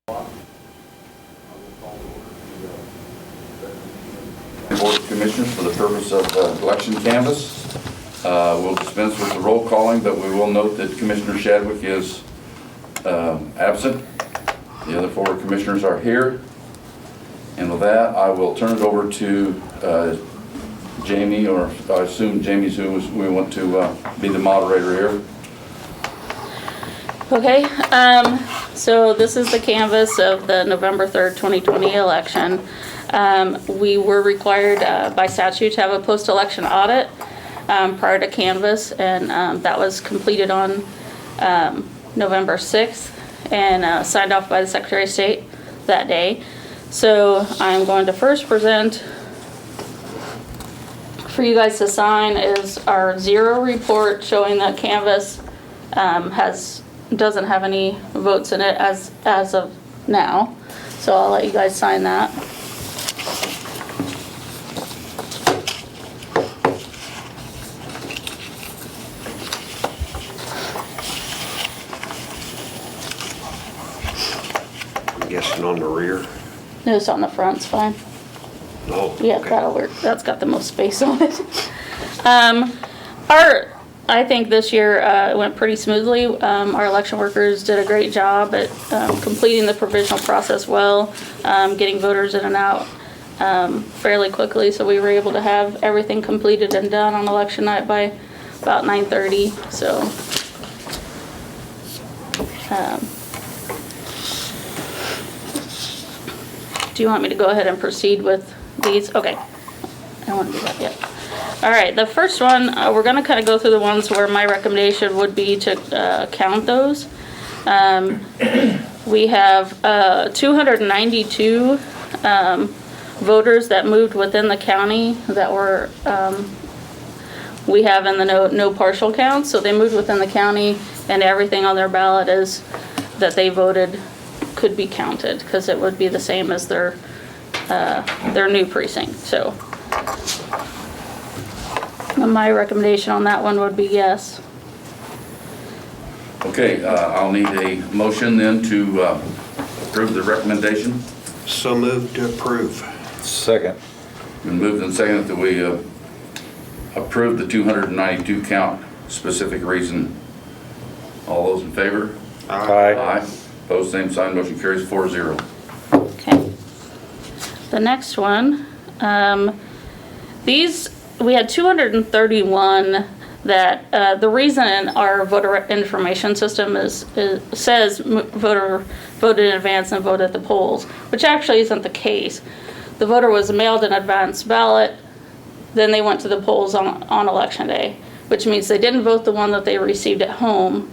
Board of Commissioners for the purpose of election canvass. We'll dispense with the roll calling, but we will note that Commissioner Shadwick is absent. The other four commissioners are here. And with that, I will turn it over to Jamie, or I assume Jamie's who we want to be the moderator here. Okay, so this is the canvass of the November 3rd, 2020 election. We were required by statute to have a post-election audit prior to canvass, and that was completed on November 6th and signed off by the Secretary of State that day. So I'm going to first present for you guys to sign is our zero report showing that canvass doesn't have any votes in it as of now. So I'll let you guys sign that. I'm guessing on the rear. No, it's on the front's fine. Oh, Yeah, okay. that'll work. That's got the most space on it. I think this year went pretty smoothly. Our election workers did a great job at completing the provisional process well, getting voters in and out fairly quickly. So we were able to have everything completed and done on election night by about 9:30. So. Do you want me to go ahead and proceed with these? Okay. I don't want to do that yet. All right, the first one, we're going to kind of go through the ones where my recommendation would be to count those. We have 292 voters that moved within the county that were, we have in the no partial count. So they moved within the county, and everything on their ballot is that they voted could be counted, because it would be the same as their new precinct. So my recommendation on that one would be yes. Okay, I'll need a motion then to approve the recommendation. So moved to approve. Second. Been moved and seconded that we approve the 292 count, specific reason. All those in favor? Aye. Aye. Opposed, same sign, motion carries 4-0. Okay. The next one, we had 231 that, the reason in our voter information system says voter voted in advance and voted at the polls, which actually isn't the case. The voter was mailed an advance ballot, then they went to the polls on election day, which means they didn't vote the one that they received at home.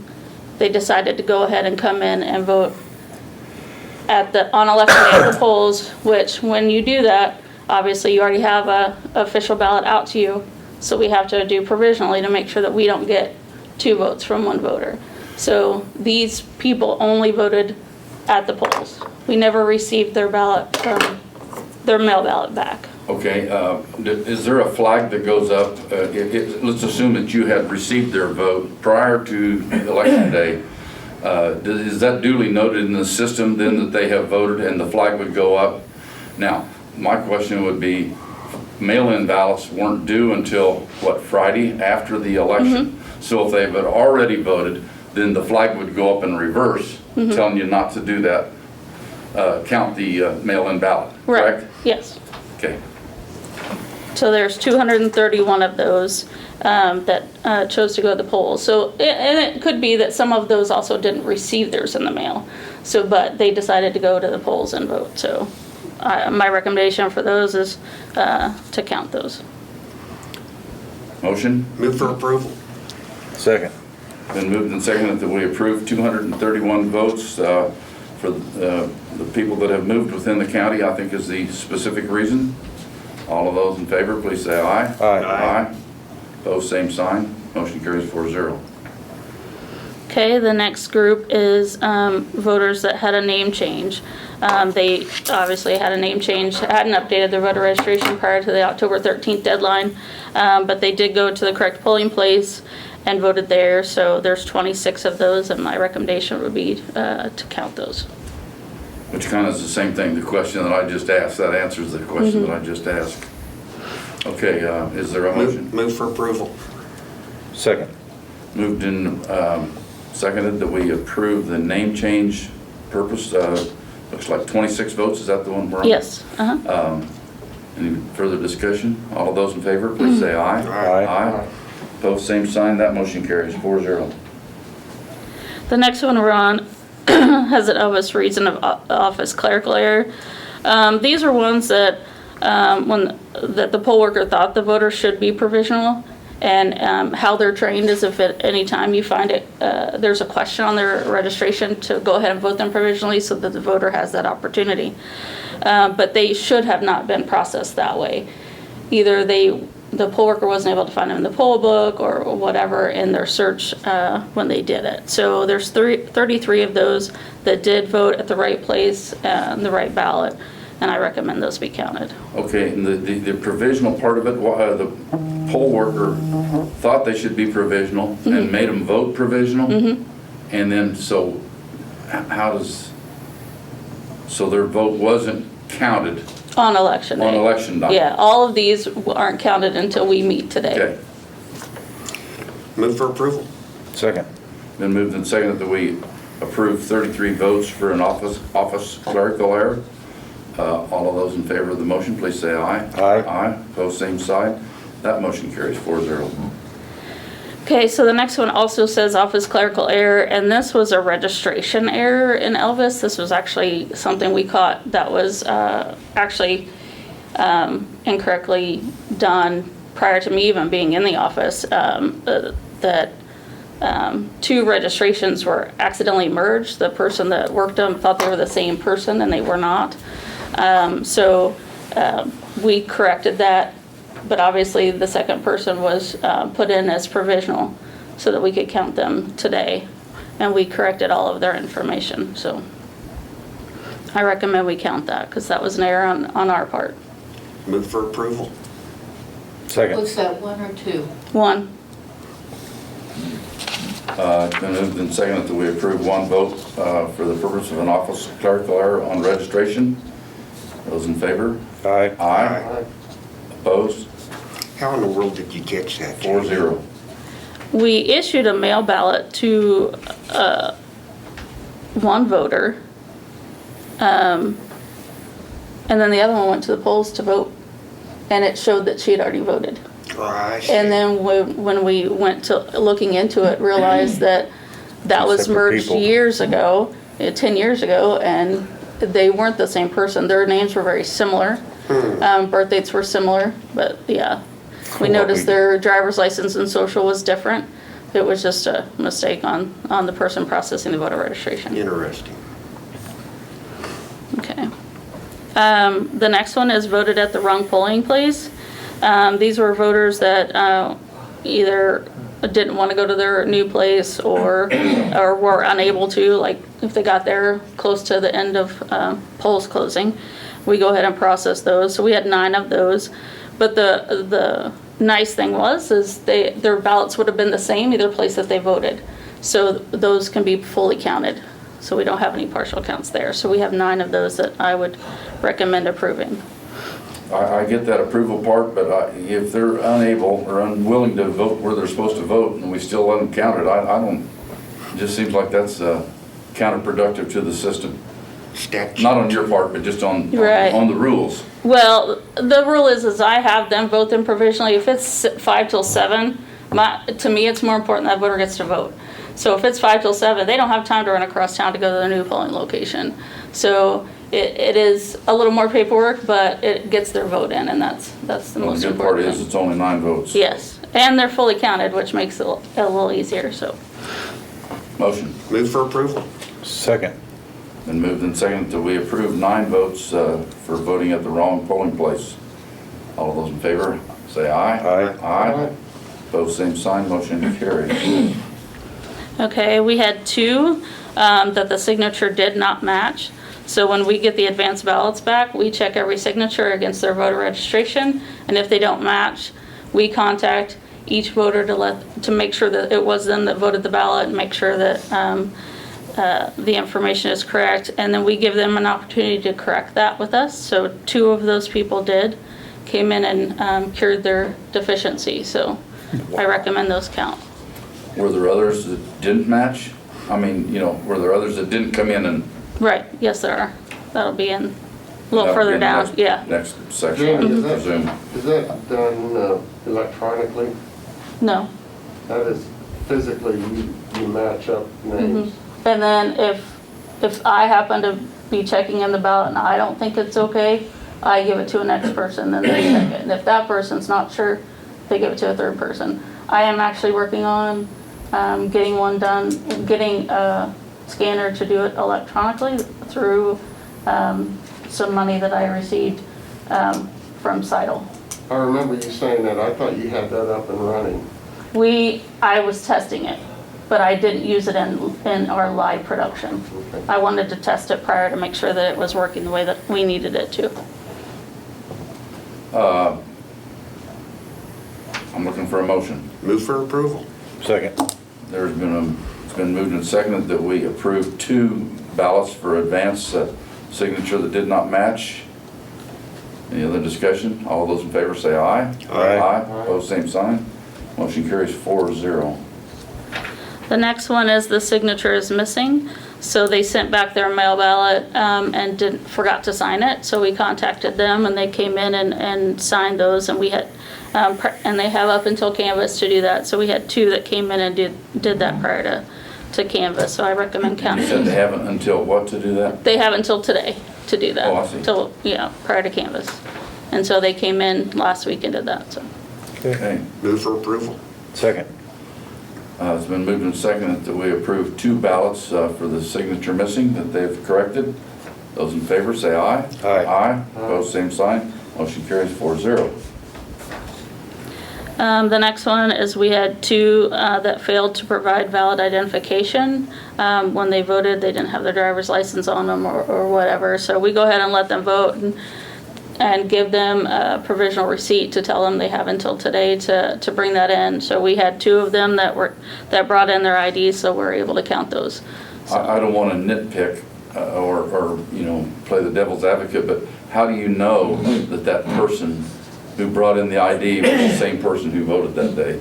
They decided to go ahead and come in and vote on election day at the polls, which when you do that, obviously you already have a official ballot out to you. So we have to do provisionally to make sure that we don't get 2 votes from 1 voter. So these people only voted at the polls. We never received their ballot from their mail ballot back. Okay, is there a flag that goes up? Let's assume that you had received their vote prior to election day. Is that duly noted in the system then that they have voted and the flag would go up? Now, my question would be, mail-in ballots weren't due until, what, Friday after the election? Mm-hmm. So if they had already voted, then the flag would go up in reverse, Mm-hmm. telling you not to do that, count the mail-in ballot, correct? Right. Yes. Okay. So there's 231 of those that chose to go to the polls. So, and it could be that some of those also didn't receive theirs in the mail. So, but they decided to go to the polls and vote. So, my recommendation for those is to count those. Motion? Move for approval. Second. Been moved and seconded that we approve 231 votes for the people that have moved within the county, I think is the specific reason. All of those in favor, please say aye. Aye. Aye. Opposed, same sign. Motion carries 4-0. Okay, the next group is voters that had a name change. They obviously had a name change, hadn't updated their voter registration prior to the October 13th deadline, but they did go to the correct polling place and voted there. So there's 26 of those, and my recommendation would be to count those. Which kind of is the same thing, the question that I just asked, that answers the question that I just asked. Okay, is there a motion? Move for approval. Second. Moved and seconded that we approve the name change purpose. Looks like 26 votes, is that the one we're on? Yes, uh-huh. Any further discussion? All of those in favor, please say aye. Aye. Opposed, same sign, that motion carries 4-0. The next one we're on has an Elvis reason of office clerical error. These are ones that that the poll worker thought the voter should be provisional, and how they're trained is if at any time you find it, there's a question on their registration to go ahead and vote them provisionally so that the voter has that opportunity. But they should have not been processed that way. Either the poll worker wasn't able to find them in the poll book or whatever in their search when they did it. So there's 33 of those that did vote at the right place and the right ballot, and I recommend those be counted. Okay, and the provisional part of it, the poll worker thought they should be provisional and made them vote provisional? And then, so how does, so their vote wasn't counted On election day. on election night? Yeah, all of these aren't counted until we meet today. Okay, Move for approval. Second. then moved and seconded that we approve 33 votes for an office clerical error. All of those in favor of the motion, please say aye. Aye. Aye, opposed, same side. That motion carries 4-0. Okay, so the next one also says office clerical error, and this was a registration error in Elvis. This was actually something we caught that was actually incorrectly done prior to me even being in the office, that two registrations were accidentally merged. The person that worked them thought they were the same person, and they were not. So we corrected that. But obviously, the second person was put in as provisional so that we could count them today. And we corrected all of their information. So I recommend we count that because that was an error on our part. Move for approval. Second. Was that one or two? One. Then moved and seconded that we approve one vote for the purpose of an office clerical error on registration. Those in favor? Aye. Aye. Opposed? How in the world did you catch that? 4-0. We issued a mail ballot to one voter. And then the other one went to the polls to vote. And it showed that she had already voted. Oh, I see. And then when we went to looking into it, realized that Two was separate merged people. years ago, 10 years ago, and they weren't the same person. Their names were very similar. Birth dates were similar, but yeah. We noticed their driver's license and social was different. It was just a mistake on the person processing the voter registration. Interesting. Okay. The next one is voted at the wrong polling place. These were voters that either didn't want to go to their new place or were unable to, like if they got there close to the end of polls closing. We go ahead and process those. So we had 9 of those. But the nice thing is their ballots would have been the same either place that they voted. So those can be fully counted. So we don't have any partial counts there. So we have 9 of those that I would recommend approving. I get that approval part, but if they're unable or unwilling to vote where they're supposed to vote and we still let them count it, I don't, it just seems like that's counterproductive to the system. Statute. Not on your part, but just on Right. on the rules. Well, the rule is I have them vote them provisionally. If it's 5 till 7, to me it's more important that voter gets to vote. So if it's 5 till 7, they don't have time to run across town to go to the new polling location. So it is a little more paperwork, but it gets their vote in, and that's the Well, most the good part important is thing. it's only 9 votes. Yes, and they're fully counted, which makes it a little easier. So Motion. Move for approval. Second. Been moved and seconded that we approve 9 votes for voting at the wrong polling place. All of those in favor, say aye. Aye. Aye. Opposed, same sign, motion carries. okay, we had 2 that the signature did not match. So when we get the advance ballots back, we check every signature against their voter registration, and if they don't match, we contact each voter to make sure that it was them that voted the ballot and make sure that the information is correct, and then we give them an opportunity to correct that with us. So 2 of those people came in and cured their deficiency, so I recommend those count. Were there others that didn't match? I mean, were there others that didn't come in and? Right, yes, there are. That'll be in a little That'll be further in the down, next- yeah. Next section, Jamie, I presume. is that done electronically? No. That is physically, you match up names? And then if I happen to be checking in the ballot and I don't think it's okay, I give it to a next person, then they check it. And if that person's not sure, they give it to a third person. I am actually working on getting one done, getting a scanner to do it electronically through some money that I received from Seidel. I remember you saying that. I thought you had that up and running. I was testing it, but I didn't use it in our live production. Okay. I wanted to test it prior to make sure that it was working the way that we needed it to. I'm looking for a motion. Move for approval. Second. It's been moved and seconded that we approve 2 ballots for advance signature that did not match. Any other discussion? All those in favor say aye. Aye. Aye, opposed, same sign. Motion carries 4-0. The next one is the signature is missing. So they sent back their mail ballot and forgot to sign it. So we contacted them and they came in and signed those, and we had, and they have up until Canvas to do that. So we had 2 that came in and did that prior to Canvas. So I recommend You counting said they those. haven't until what to do that? They have until today to do that. Oh, I see. Till, prior to Canvas. And so they came in last week and did that, so. Okay. Move for approval. Second. It's been moved and seconded that we approve 2 ballots for the signature missing that they've corrected. Those in favor say aye. Aye. Aye, opposed, same sign. Motion carries 4-0. The next one is we had 2 that failed to provide valid identification. When they voted, they didn't have their driver's license on them or whatever. So we go ahead and let them vote and give them a provisional receipt to tell them they have until today to bring that in. So we had 2 of them that brought in their IDs, so we're able to count those. I don't want to nitpick or play the devil's advocate, but how do you know that person who brought in the ID was the same person who voted that day?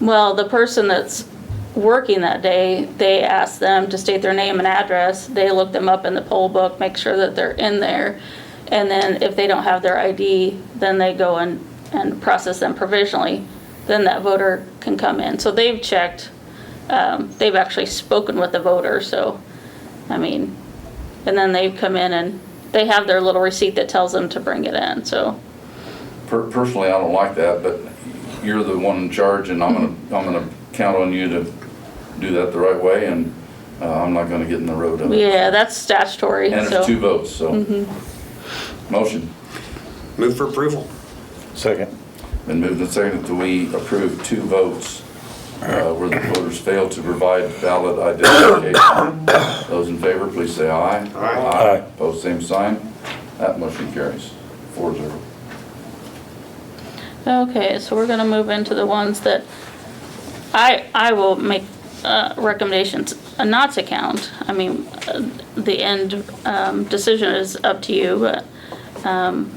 Well, the person that's working that day, they ask them to state their name and address. They look them up in the poll book, make sure that they're in there. And then if they don't have their ID, then they go and process them provisionally. Then that voter can come in. So they've checked, they've actually spoken with the voter, so, and then they come in and they have their little receipt that tells them to bring it in, so. Personally, I don't like that, but you're the one in charge, and I'm gonna count on you to do that the right way, and I'm not gonna get in the road of it. Yeah, that's statutory, And so. there's 2 votes, so. Motion. Move for approval. Second. Been moved and seconded that we approve 2 votes where the voters failed to provide valid identification. Those in favor, please say aye. Aye. Aye. Opposed, same sign. That motion carries 4-0. Okay, so we're gonna move into the ones that I will make recommendations not to count. The end decision is up to you, but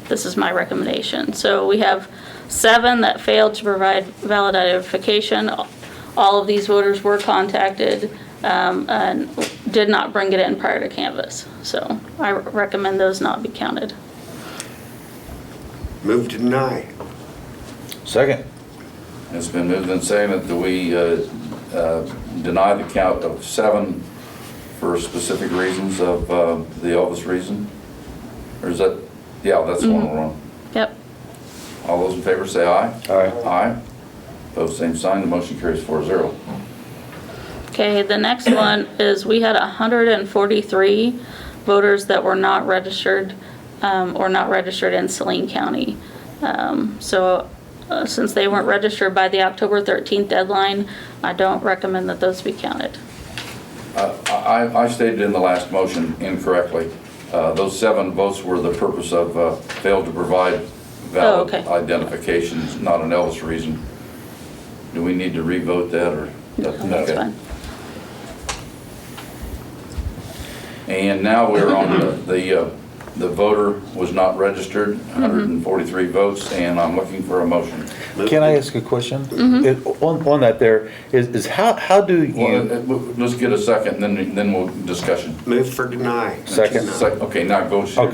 this is my recommendation. So we have 7 that failed to provide valid identification. All of these voters were contacted and did not bring it in prior to Canvas. So I recommend those not be counted. Move to deny. Second. It's been moved and seconded that we deny the count of 7 for specific reasons of the Elvis reason. Or is that, yeah, that's the one we're on. Yep. All those in favor say aye. Aye. Aye. Opposed, same sign. The motion carries 4-0. Okay, the next one is we had 143 voters that were not registered or not registered in Saline County. Since they weren't registered by the October 13th deadline, I don't recommend that those be counted. I stated in the last motion incorrectly. Those 7 votes were the purpose of failed to provide valid okay. identifications, not an Elvis reason. Do we need to re-vote that or? That's okay. fine. And now we're on the voter was not registered, 143 votes, and I'm looking for a motion. Can I ask a question? On that there, is how do Well, you, let's get a second, and then we'll discussion. Move for deny. Second. Okay, now go. oh,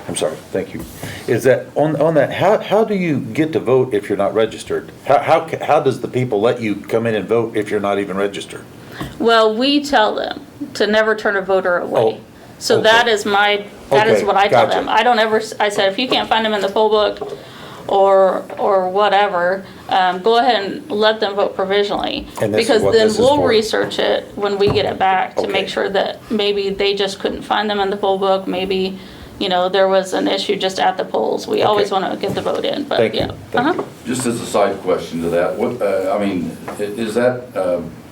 I'm sorry, thank you. Is that, on that, how do you get to vote if you're not registered? How does the people let you come in and vote if you're not even registered? Well, we tell them to never turn a voter away. Oh, So okay. that is Okay, what I tell gotcha. them. I don't ever, I said, if you can't find them in the poll book or whatever, go ahead and let them vote provisionally. And this is Because what then this is we'll for. research it when we get it back to Okay. make sure that maybe they just couldn't find them in the poll book. Maybe, there was an issue just at the polls. We always Okay. want to get the vote in, but Thank you, yeah. thank Uh-huh. you. Just as a side question to that, is that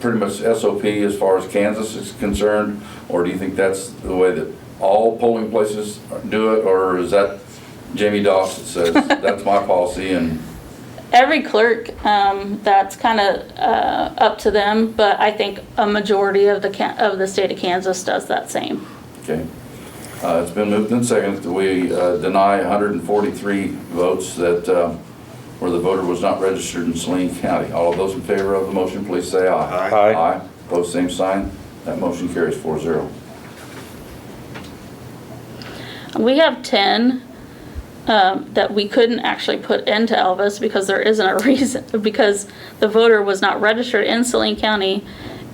pretty much SOP as far as Kansas is concerned? Or do you think that's the way that all polling places do it? Or is that Jamie Doss that says, that's my policy and, Every clerk, that's kind of up to them, but I think a majority of the state of Kansas does that same. okay? It's been moved and seconded that we deny 143 votes that where the voter was not registered in Saline County. All of those in favor of the motion, please say aye. Aye. Aye. Opposed, same sign. That motion carries 4-0. We have 10 that we couldn't actually put into Elvis because there isn't a reason, because the voter was not registered in Saline County,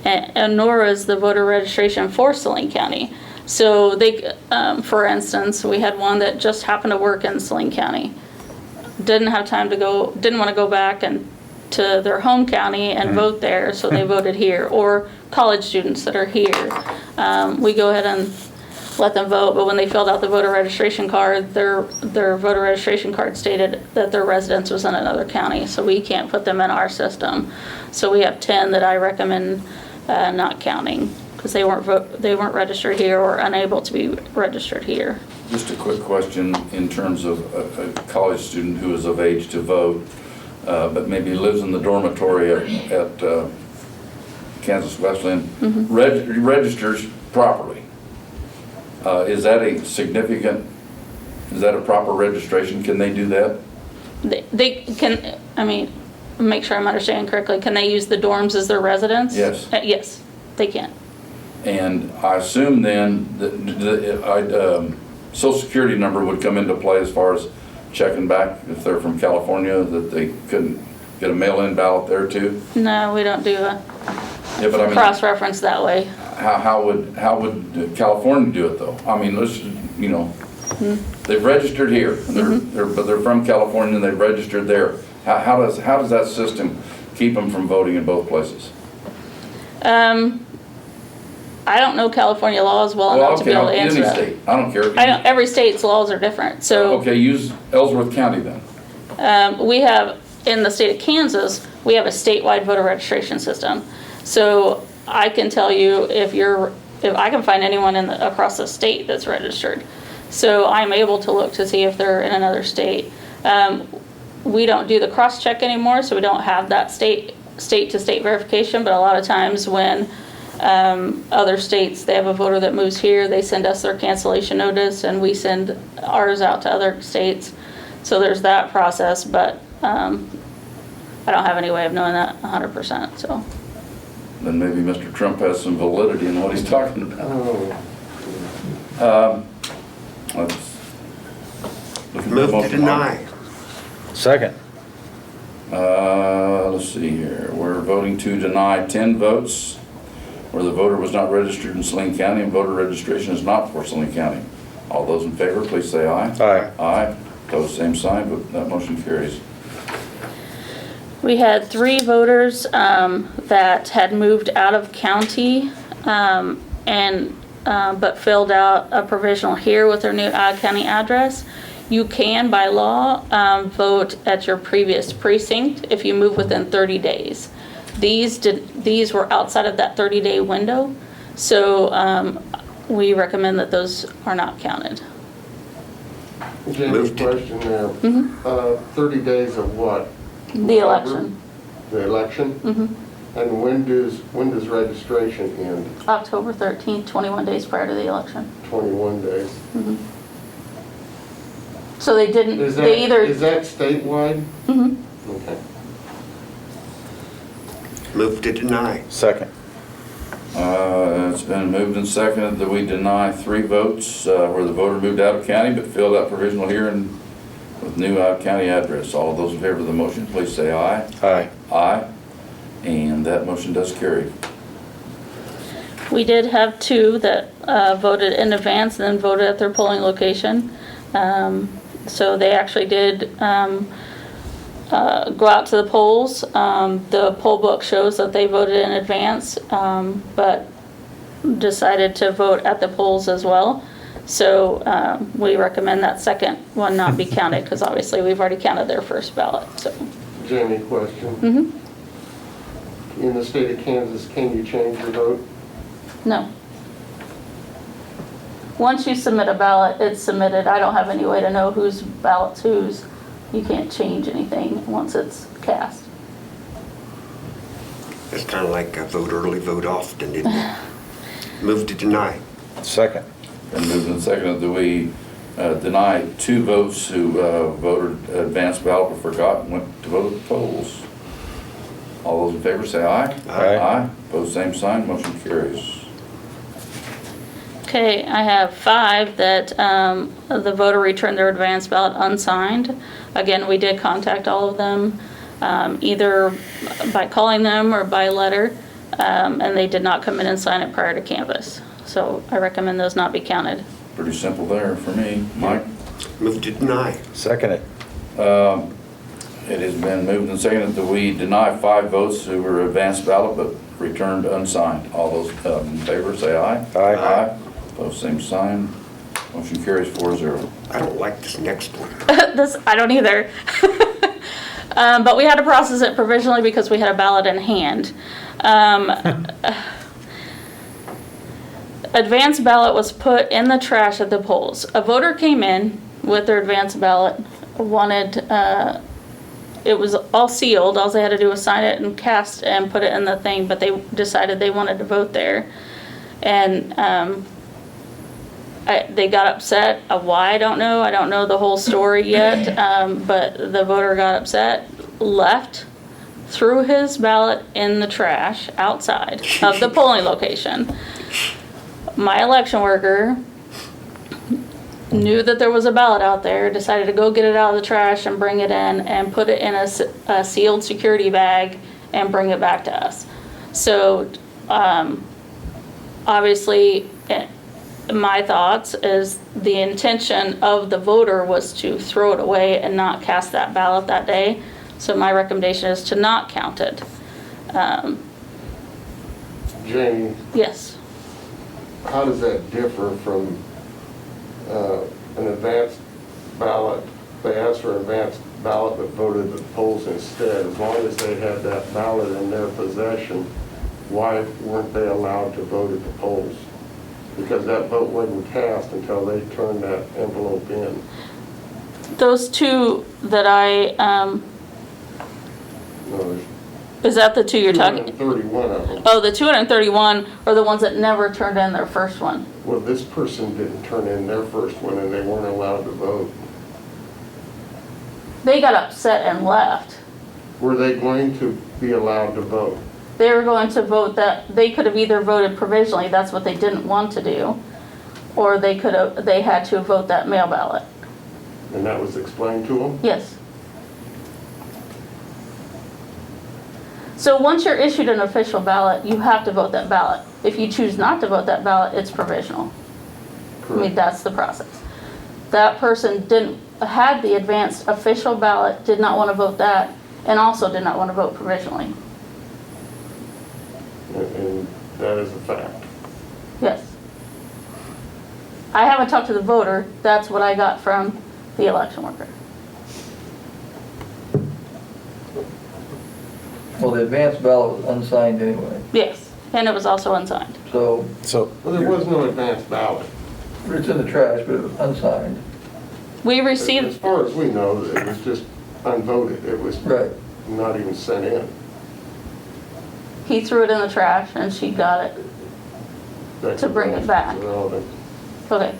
and nor is the voter registration for Saline County. So they, for instance, we had one that just happened to work in Saline County. Didn't have time to go, didn't want to go back and to their home county and vote there, so they voted here. Or college students that are here. We go ahead and let them vote, but when they filled out the voter registration card, their voter registration card stated that their residence was in another county, so we can't put them in our system. So we have 10 that I recommend not counting, because they weren't registered here or unable to be registered here. Just a quick question in terms of a college student who is of age to vote, but maybe lives in the dormitory at Kansas Westland, registers properly. Is that a proper registration? Can they do that? They can, make sure I'm understanding correctly, can they use the dorms as their residence? Yes. Yes, they can. And I assume then that Social Security number would come into play as far as checking back if they're from California, that they couldn't get a mail-in ballot there too? No, we don't do a Yeah, but I mean, cross-reference that way. how would California do it though? I mean, they've registered here, but they're from California and they've registered there. How does that system keep them from voting in both places? I don't know California laws well enough to be able to answer any that. state, I don't care. Every state's laws are different, so. Okay, use Ellsworth County then. We have, in the state of Kansas, we have a statewide voter registration system. So I can tell you if I can find anyone across the state that's registered. So I'm able to look to see if they're in another state. We don't do the cross-check anymore, so we don't have that state-to-state verification, but a lot of times when other states, they have a voter that moves here, they send us their cancellation notice, and we send ours out to other states. So there's that process, but I don't have any way of knowing that 100%, so. Then maybe Mr. Trump has some validity in what he's talking about. Let's look at the Move to motion. deny. Second. Let's see here. We're voting to deny 10 votes where the voter was not registered in Saline County and voter registration is not for Saline County. All those in favor, please say aye. Aye. Aye. Opposed, same sign, but that motion carries. We had 3 voters that had moved out of county but filled out a provisional here with their new county address. You can, by law, vote at your previous precinct if you move within 30 days. These were outside of that 30-day window, so we recommend that those are not counted. Jamie's question there, 30 days of what? The election. The election? And when does registration end? October 13th, 21 days prior to the election. 21 days. So they didn't, Is they either. that statewide? Mhm. Okay. Move to deny. Second. It's been moved and seconded that we deny 3 votes where the voter moved out of county but filled out provisional hearing with new out-of-county address. All those in favor of the motion, please say aye. Aye. Aye. And that motion does carry. We did have 2 that voted in advance and then voted at their polling location. So they actually did go out to the polls. The poll book shows that they voted in advance, but decided to vote at the polls as well. So we recommend that second one not be counted because obviously we've already counted their first ballot. So. Jamie, question. Mm-hmm. In the state of Kansas, can you change your vote? No. Once you submit a ballot, it's submitted. I don't have any way to know whose ballot's whose. You can't change anything once it's cast. It's kind of like a vote early, vote often, isn't it? Move to deny. Second. Been moved and seconded that we deny 2 votes who voted advanced ballot but forgot and went to vote at the polls. All those in favor say aye. Aye. Aye. Opposed, same sign. Motion carries. Okay, I have 5 that the voter returned their advance ballot unsigned. Again, we did contact all of them, either by calling them or by letter, and they did not come in and sign it prior to canvass. So I recommend those not be counted. Pretty simple there for me. Mike? Move to deny. Second it. It has been moved and seconded that we deny 5 votes who were advanced ballot but returned unsigned. All those in favor say aye. Aye. Aye. Opposed, same sign. Motion carries 4-0. I don't like this next one. This, I don't either. But we had to process it provisionally because we had a ballot in hand. Advance ballot was put in the trash at the polls. A voter came in with their advance ballot, wanted, it was all sealed, all they had to do was sign it and cast and put it in the thing, but they decided they wanted to vote there. And they got upset. Why, I don't know. I don't know the whole story yet, but the voter got upset, left, threw his ballot in the trash outside of the polling location. My election worker knew that there was a ballot out there, decided to go get it out of the trash and bring it in and put it in a sealed security bag and bring it back to us. So obviously, my thoughts is the intention of the voter was to throw it away and not cast that ballot that day. So my recommendation is to not count it. Jamie, Yes. how does that differ from an advanced ballot? They asked for an advanced ballot but voted at the polls instead. As long as they had that ballot in their possession, why weren't they allowed to vote at the polls? Because that vote wasn't cast until they turned that envelope in. Those 2 that I, No, there's is that the 2 you're talking? 231 of them. Oh, the 231 are the ones that never turned in their first one. Well, this person didn't turn in their first one and they weren't allowed to vote. They got upset and left. Were they going to be allowed to vote? They were going to vote that, they could have either voted provisionally, that's what they didn't want to do, or they had to vote that mail ballot. And that was explained to them? Yes. So once you're issued an official ballot, you have to vote that ballot. If you choose not to vote that ballot, it's provisional. I mean, that's the process. That person had the advanced official ballot, did not want to vote that, and also did not want to vote provisionally. And that is a fact. Yes. I haven't talked to the voter, that's what I got from the election worker. Well, the advanced ballot was unsigned anyway, Yes, and it was also unsigned. so Well, there was no advanced ballot. it's in the trash, but it was unsigned. We As received, far as we know, it was just unvoted. It was Right. not even sent in. He threw it in the trash and she got it. To bring it back. Relevant. Okay.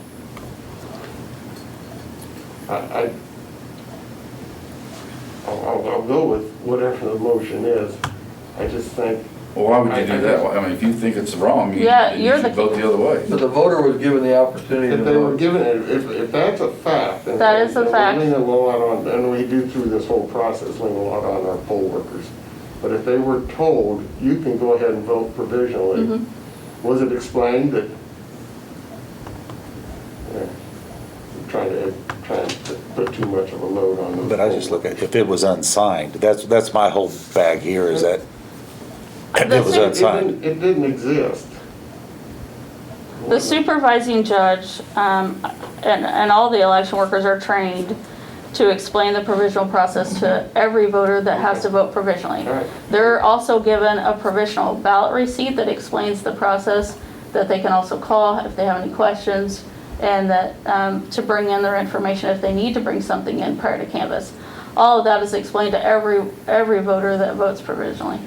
I'll go with whatever the motion is. I just think, Well, why would you do that? I mean, if you think it's wrong, Yeah, then you you're should the- vote the other way. But the voter was given the opportunity to if they were vote. given it, if that's a fact. and- That is a fact. And we lean a lot on, and we do through this whole process, lean a lot on our poll workers. But if they were told, you can go ahead and vote provisionally, Mm-hmm. was it explained that? Yeah, I'm trying to put too much of a load on those. But I just look at, if it was unsigned, that's my whole bag here, is that if it was The unsigned. It didn't exist. The supervising judge, and all the election workers are trained to explain the provisional process to every voter that has to vote provisionally. Right. They're also given a provisional ballot receipt that explains the process, that they can also call if they have any questions, and that, to bring in their information if they need to bring something in prior to canvass. All of that is explained to every voter that votes provisionally.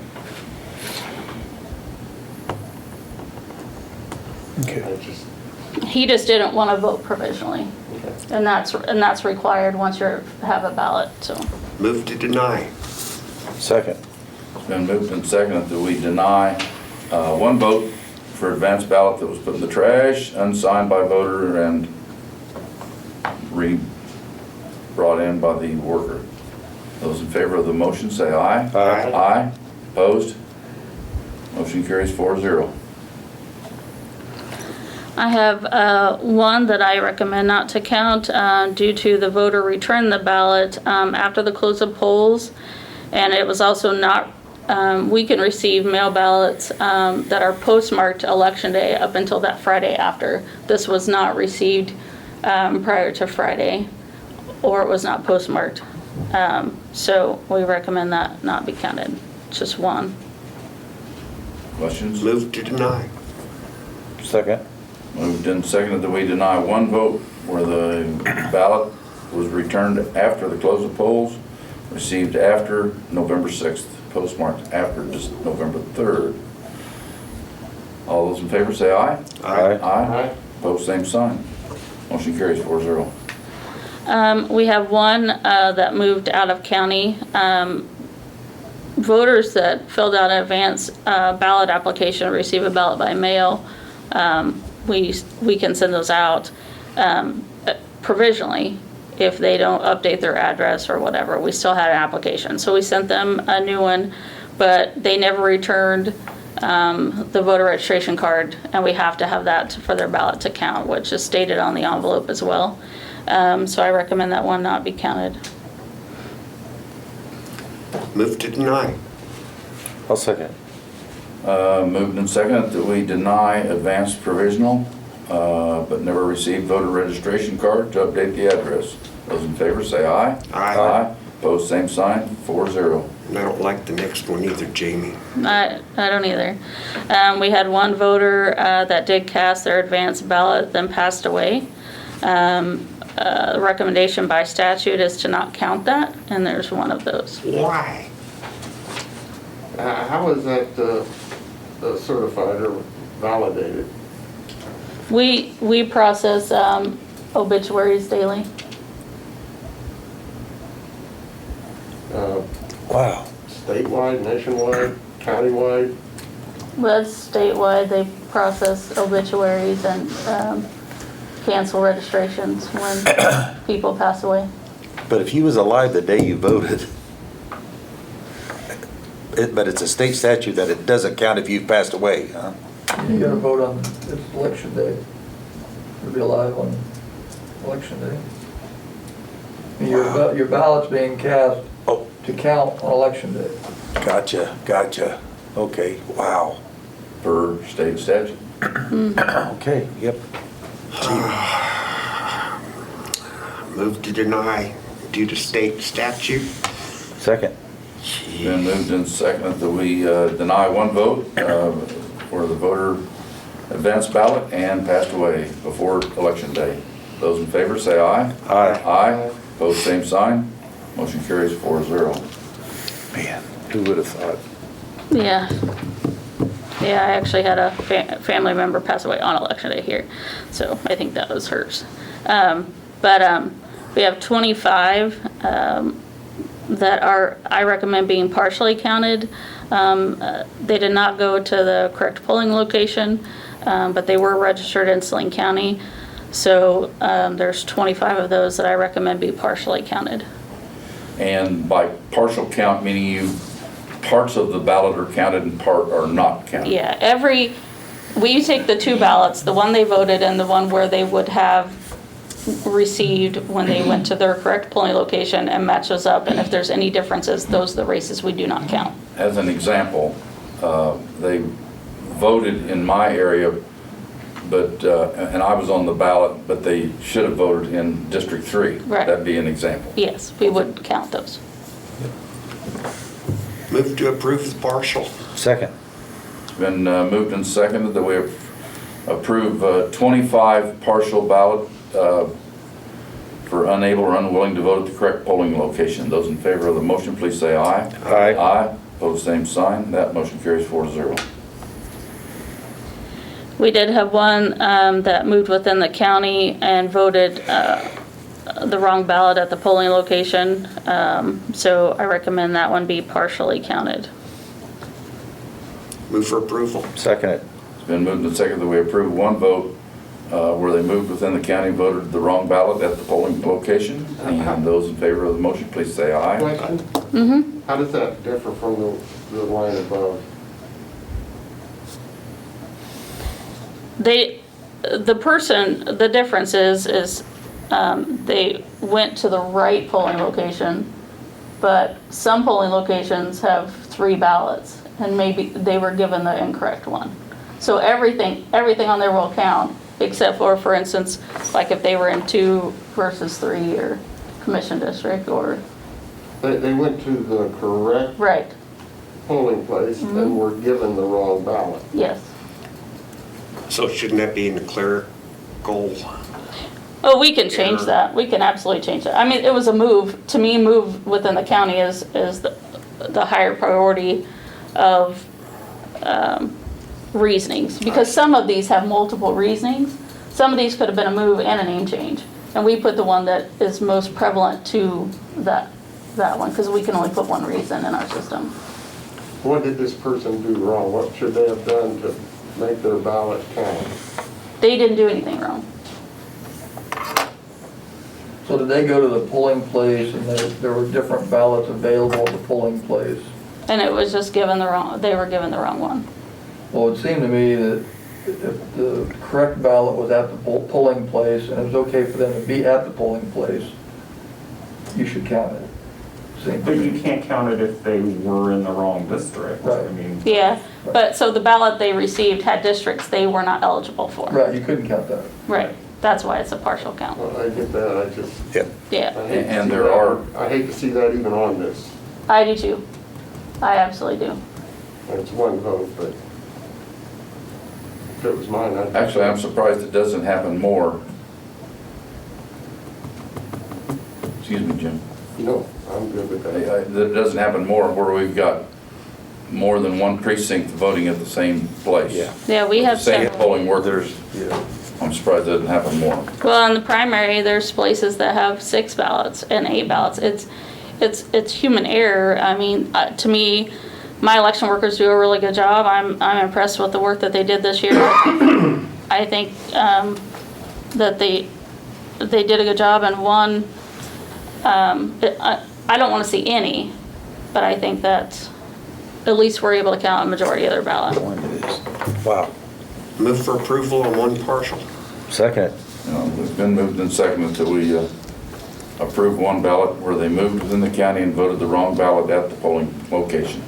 Okay. I just, He just didn't want to vote provisionally. okay. And that's required once you have a ballot, so. Move to deny. Second. It's been moved and seconded that we deny one vote for advance ballot that was put in the trash, unsigned by voter and brought in by the worker. Those in favor of the motion say aye. Aye. Aye. Opposed? Motion carries 4-0. I have one that I recommend not to count due to the voter returned the ballot after the close of polls. And it was also not, we can receive mail ballots that are postmarked election day up until that Friday after. This was not received prior to Friday, or it was not postmarked. So we recommend that not be counted, just one. Questions? Move to deny. Second. Moved and seconded that we deny one vote where the ballot was returned after the close of polls, received after November 6th, postmarked after just November 3rd. All those in favor say aye. Aye. Aye. Opposed, same sign. Motion carries 4-0. We have one that moved out of county. Voters that filled out an advance ballot application receive a ballot by mail. We can send those out provisionally if they don't update their address or whatever. We still had an application. So we sent them a new one, but they never returned the voter registration card, and we have to have that for their ballot to count, which is stated on the envelope as well. So I recommend that one not be counted. Move to deny. I'll second. Moved and seconded that we deny advanced provisional, but never received voter registration card to update the address. Those in favor say aye. Aye. Aye. Opposed, same sign, 4-0. And I don't like the next one either, Jamie. I don't either. We had one voter that did cast their advance ballot, then passed away. The recommendation by statute is to not count that, and there's one of those. Why? How is that certified or validated? We process obituaries daily. Wow. Statewide, nationwide, countywide? That's statewide. They process obituaries and cancel registrations when people pass away. But if he was alive the day you voted, but it's a state statute that it doesn't count if you've passed away, huh? You gotta vote on, it's election day. You'll be alive on election day. And your ballot's being cast Oh, to count on election day. gotcha. Okay, wow. Per state statute. Okay, yep. Move to deny due to state statute. Second. Been moved and seconded that we deny one vote for the voter advance ballot and passed away before election day. Those in favor say aye. Aye. Aye. Opposed, same sign. Motion carries 4-0. Man, who would have thought? Yeah. Yeah, I actually had a family member pass away on election day here, so I think that was hers. We have 25 that I recommend being partially counted. They did not go to the correct polling location, but they were registered in Saline County. So there's 25 of those that I recommend be partially counted. And by partial count, meaning parts of the ballot are counted and part are not counted? Yeah, we take the two ballots, the one they voted and the one where they would have received when they went to their correct polling location, and match those up, and if there's any differences, those are the races we do not count. As an example, they voted in my area, but, and I was on the ballot, but they should have voted in District 3. Right. That'd be an example. Yes, we would count those. Move to approve the partial. Second. It's been moved and seconded that we approve 25 partial ballot for unable or unwilling to vote at the correct polling location. Those in favor of the motion, please say aye. Aye. Aye. Opposed, same sign. That motion carries 4-0. We did have one that moved within the county and voted the wrong ballot at the polling location. So I recommend that one be partially counted. Move for approval. Second it. It's been moved and seconded that we approve one vote where they moved within the county, voted the wrong ballot at the polling location. And those in favor of the motion, please say aye. Question? How does that differ from the line above? The difference is they went to the right polling location, but some polling locations have 3 ballots, and maybe they were given the incorrect one. So everything on there will count, except for instance, like if they were in 2 versus 3 or commission district or. They went to the correct Right, polling place and were given the wrong ballot. yes. So shouldn't that be in the clerical? Oh, we can change that. We can absolutely change that. I mean, it was a move. To me, move within the county is the higher priority of reasonings. Because some of these have multiple reasonings. Some of these could have been a move and a name change. And we put the one that is most prevalent to that one, because we can only put one reason in our system. What did this person do wrong? What should they have done to make their ballot count? They didn't do anything wrong. So did they go to the polling place and there were different ballots available at the polling place? And it was just they were given the wrong one. Well, it seemed to me that if the correct ballot was at the polling place and it was okay for them to be at the polling place, you should count it. But you can't count it if they were in the wrong district. Right. I mean, Yeah, but so the ballot they received had districts they were not eligible for. Right, you couldn't count that. Right, that's why it's a partial count. Well, I get that, I just, Yep. Yeah, I hate to And see there that. are- I hate to see that even on this. I do too. I absolutely do. And it's one vote, but if it was mine, I'd. Actually, I'm surprised it doesn't happen more. Excuse me, Jim. No, I'm good with that. That doesn't happen more where we've got more than one precinct voting at the same place. Yeah. Yeah, we have Same several. polling workers. I'm surprised it doesn't happen more. Well, in the primary, there's places that have 6 ballots and 8 ballots. It's human error. I mean, to me, my election workers do a really good job. I'm impressed with the work that they did this year. I think that they did a good job, and one, I don't want to see any, but I think that at least we're able to count a majority of their ballot. Wow. Move for approval on one partial. Second it. It's been moved and seconded that we approve one ballot where they moved within the county and voted the wrong ballot at the polling location.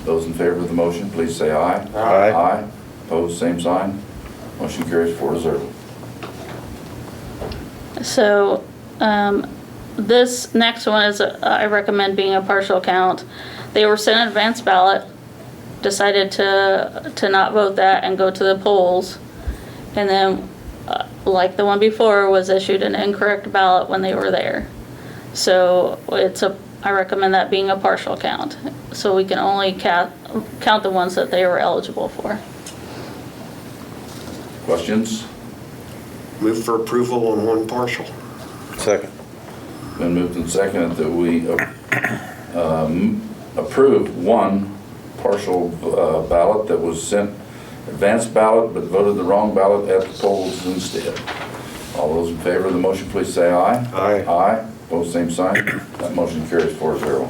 Those in favor of the motion, please say aye. Aye. Aye. Opposed, same sign. Motion carries 4-0. So, this next one is, I recommend being a partial count. They were sent an advance ballot, decided to not vote that and go to the polls. And then, like the one before, was issued an incorrect ballot when they were there. So I recommend that being a partial count. So we can only count the ones that they were eligible for. Questions? Move for approval on one parcel. Second. Been moved and seconded that we approve one partial ballot that was sent advanced ballot but voted the wrong ballot at the polls instead. All those in favor of the motion, please say aye. Aye. Aye. Both same sign. That motion carries 4-0.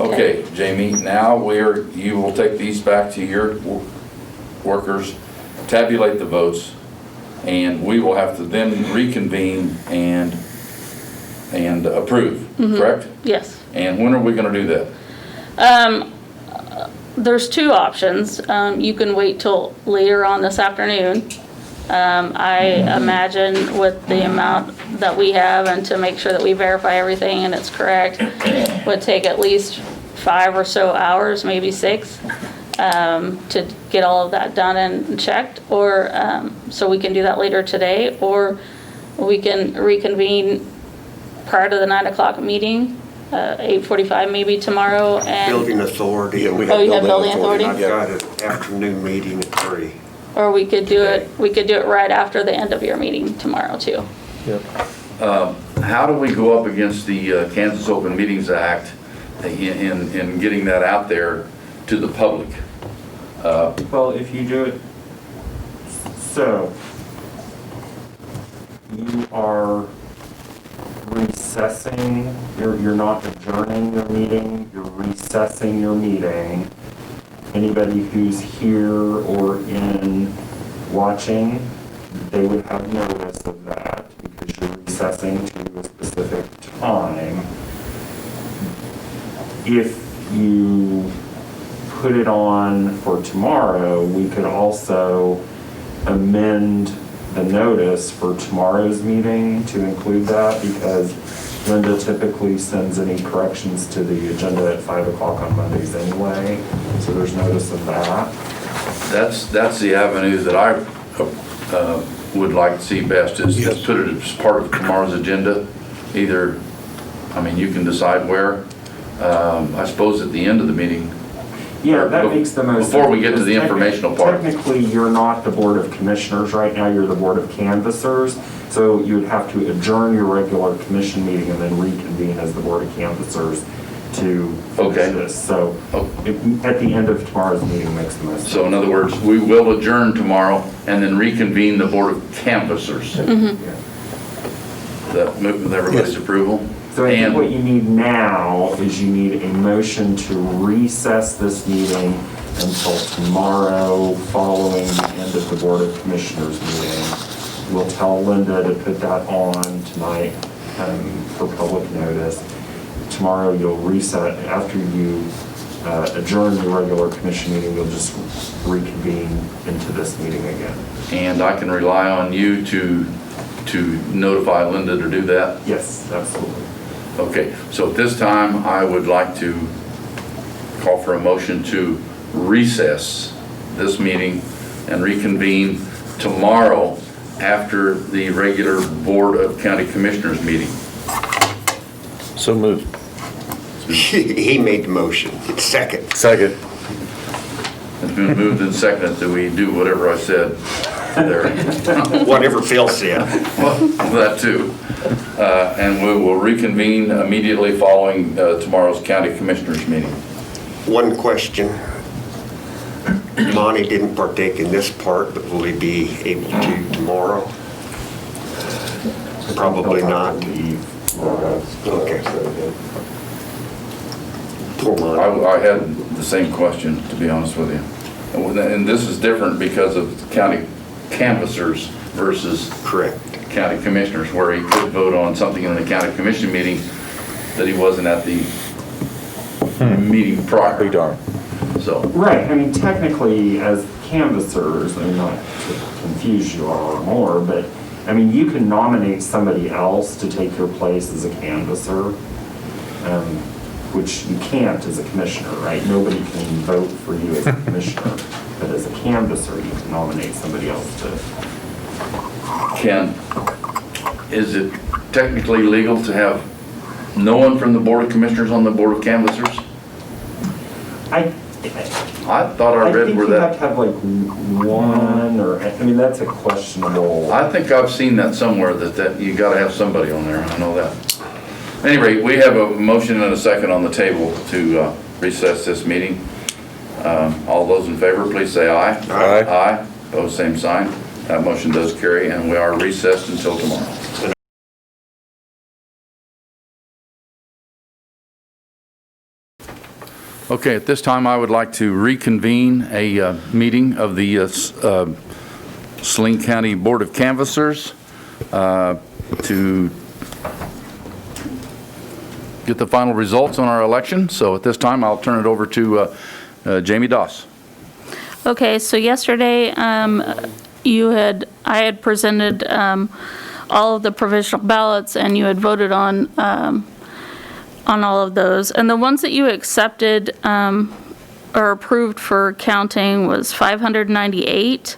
Okay, Jamie, now you will take these back to your workers, tabulate the votes, and we will have to then reconvene and approve, correct? Yes. And when are we gonna do that? There's two options. You can wait till later on this afternoon. I imagine with the amount that we have and to make sure that we verify everything and it's correct, would take at least 5 or so hours, maybe 6, to get all of that done and checked. Or, so we can do that later today, or we can reconvene prior to the 9 o'clock meeting, 8:45 maybe tomorrow, and, Building authority. we Oh, you have building authority? I've got an afternoon meeting at 3. or we could do it right after the end of your meeting tomorrow too. Yep. How do we go up against the Kansas Open Meetings Act in getting that out there to the public? Well, if you do it, so you are recessing, you're not adjourning your meeting, you're recessing your meeting. Anybody who's here or in watching, they would have notice of that because you're recessing to a specific time. If you put it on for tomorrow, we could also amend the notice for tomorrow's meeting to include that, because Linda typically sends any corrections to the agenda at 5 o'clock on Mondays anyway, so there's notice of that. That's the avenue that I would like to see best, is just put it as part of tomorrow's agenda. Either, I mean, you can decide where, I suppose at the end of the meeting. Yeah, that makes the most sense. Before we get to the informational part. Technically, you're not the Board of Commissioners right now, you're the Board of Canvassers. So you would have to adjourn your regular commission meeting and then reconvene as the Board of Canvassers to finish this. So at the end of tomorrow's meeting makes the most sense. So in other words, we will adjourn tomorrow and then reconvene the Board of Canvassers. Yeah. That move with everybody's approval? So I think And what you need now is you need a motion to recess this meeting until tomorrow following the end of the Board of Commissioners meeting. We'll tell Linda to put that on tonight for public notice. Tomorrow you'll reset, after you adjourn the regular commission meeting, you'll just reconvene into this meeting again. And I can rely on you to notify Linda to do that? Yes, absolutely. Okay, so at this time, I would like to call for a motion to recess this meeting and reconvene tomorrow after the regular Board of County Commissioners meeting. So moved. He made the motion. It's second. Second. It's been moved and seconded that we do whatever I said there. Whatever Phil said. Well, that too. And we will reconvene immediately following tomorrow's County Commissioners meeting. One question. Monty didn't partake in this part, but will he be able to tomorrow? Probably not. Okay. Poor Monty. I had the same question, to be honest with you. And this is different because of county canvassers versus Correct. county commissioners, where he could vote on something in the county commission meeting that he wasn't at the meeting prior. Be darn. So, Right, I mean, technically, as canvassers, I mean, not to confuse you all more, but, I mean, you can nominate somebody else to take your place as a canvasser, which you can't as a commissioner, right? Nobody can vote for you as a commissioner, but as a canvasser, you can nominate somebody else to. is it technically legal to have no one from the Board of Commissioners on the Board of Canvassers? I thought I I read think where you have that, to have like one, or, I mean, that's a questionable. I think I've seen that somewhere, that you gotta have somebody on there, I know that. At any rate, we have a motion and a second on the table to recess this meeting. All those in favor, please say aye. Aye. Aye, opposed, same sign. That motion does carry, and we are recessed until tomorrow. Okay, at this time, I would like to reconvene a meeting of the Saline County Board of Canvassers to get the final results on our election. So at this time, I'll turn it over to Jamie Doss. Okay, so yesterday, I had presented all of the provisional ballots, and you had voted on all of those. And the ones that you accepted or approved for counting was 598,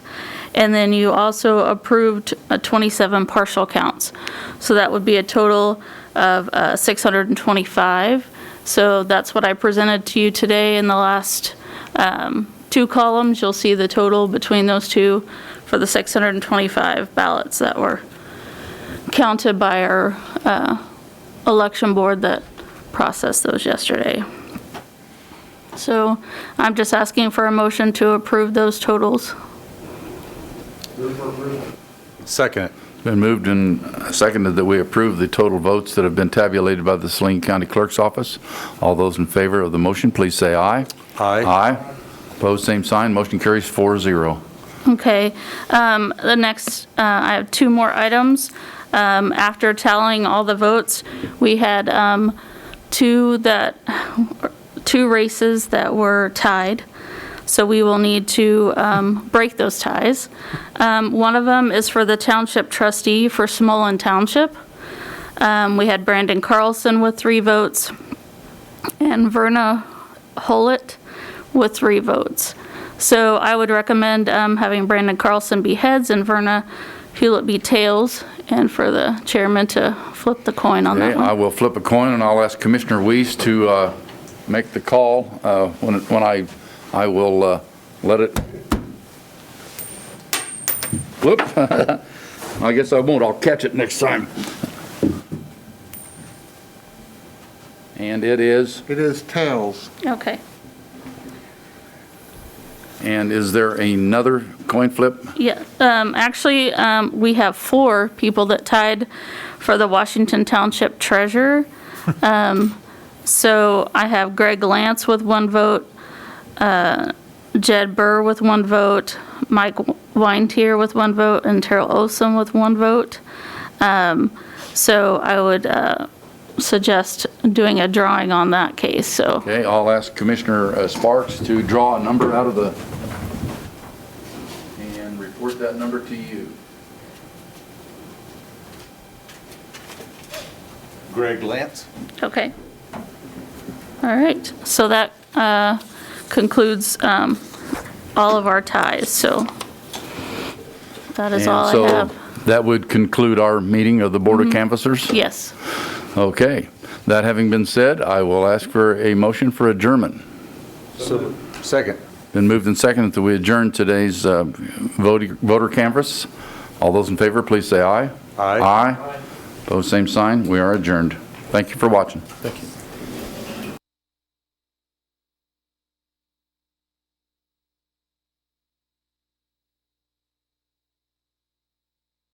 and then you also approved 27 partial counts. So that would be a total of 625. So that's what I presented to you today in the last two columns. You'll see the total between those two for the 625 ballots that were counted by our election board that processed those yesterday. So I'm just asking for a motion to approve those totals. Second. Been moved and seconded that we approve the total votes that have been tabulated by the Saline County Clerk's Office. All those in favor of the motion, please say aye. Aye. Aye. Opposed, same sign. Motion carries 4-0. Okay, the next, I have two more items. After tallying all the votes, we had two races that were tied. So we will need to break those ties. One of them is for the township trustee for Saline Township. We had Brandon Carlson with 3 votes and Verna Hollett with 3 votes. So I would recommend having Brandon Carlson be heads and Verna Hewlett be tails, and for the chairman to flip the coin on that Okay, one. I will flip a coin and I'll ask Commissioner Weiss to make the call. When I will let it. Whoop. I guess I won't. I'll catch it next time. And it is. It is tails. Okay. And is there another coin flip? Yeah, actually, we have 4 people that tied for the Washington Township Treasurer. So I have Greg Lance with 1 vote, Jed Burr with 1 vote, Mike Weintier with 1 vote, and Terrell Osom with 1 vote. So I would suggest doing a drawing on that case, so. Okay, I'll ask Commissioner Sparks to draw a number out of the, and report that number to you. Greg Lance. Okay. All right, so that concludes all of our ties, so that is all I have. So that would conclude our meeting of the Board of Canvassers? Yes. Okay. That having been said, I will ask for a motion for adjournment. So, second. Been moved and seconded that we adjourn today's voter canvass. All those in favor, please say aye. Aye. Aye. Opposed, same sign. We are adjourned. Thank you for watching. Thank you.